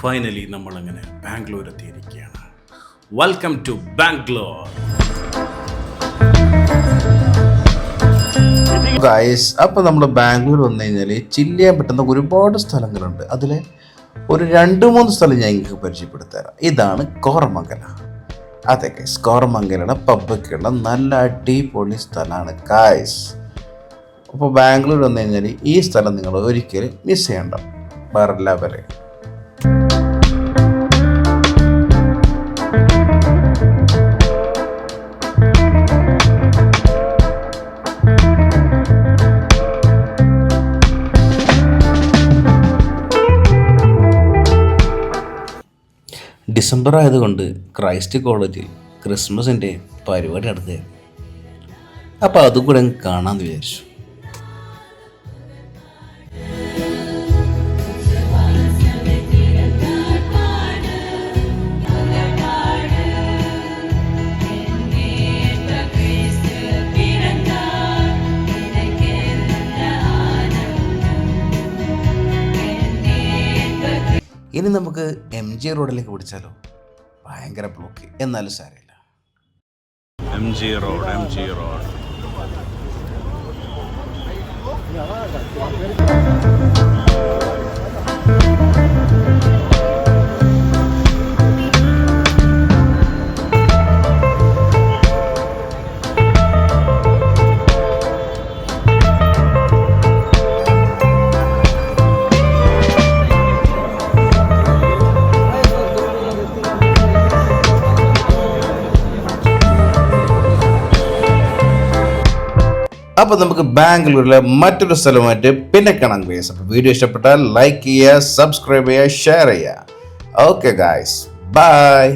Finally നമ്മളങ്ങനെ ബാംഗ്ലൂർ എത്തിയിരിക്കുകയാണ്. Welcome to Bangalore. Guys, അപ്പോൾ നമ്മൾ ബാംഗ്ലൂർ വന്നു കഴിഞ്ഞാൽ ചില്ല് ചെയ്യാൻ പറ്റുന്ന ഒരുപാട് സ്ഥലങ്ങളുണ്ട്. അതിൽ ഒരു 2-3 സ്ഥലം ഞാൻ നിങ്ങൾക്ക് പരിചയപ്പെടുത്തരാം. ഇതാണ് കോറമംഗല. അതെ ഗൈസ്, കോറമംഗലയുടെ പബ്ബൊക്കെയുള്ള നല്ല അടിപൊളി സ്ഥലമാണ് ഗൈസ്. അപ്പോൾ ബാംഗ്ലൂർ വന്നു കഴിഞ്ഞാൽ ഈ സ്ഥലം നിങ്ങൾ ഒരിക്കലും മിസ് ചെയ്യണ്ട. വേറെ ലെവല്. ഡിസംബർ ആയതുകൊണ്ട് ക്രൈസ്റ്റ് കോളേജിൽ ക്രിസ്മസിൻ്റെ പരിപാടി നടത്തുകയായിരുന്നു. അപ്പോൾ അതും കൂടെ കാണാമെന്ന് വിചാരിച്ചു. ഇനി നമുക്ക് MG റോഡിലേക്ക് പിടിച്ചാലോ? ഭയങ്കര ബ്ലോക്ക്, എന്നാലും സാരമില്ല. MG road. അപ്പോൾ നമുക്ക് ബാംഗ്ലൂരിലെ മറ്റൊരു സ്ഥലമായിട്ട് പിന്നെ കാണാൻ ഗൈസ്. അപ്പോൾ വീഡിയോ ഇഷ്ടപ്പെട്ടാൽ ലൈക്ക് ചെയ്യുക, സബ്സ്ക്രൈബ് ചെയ്യുക, ഷെയർ ചെയ്യുക. Okay guys, by.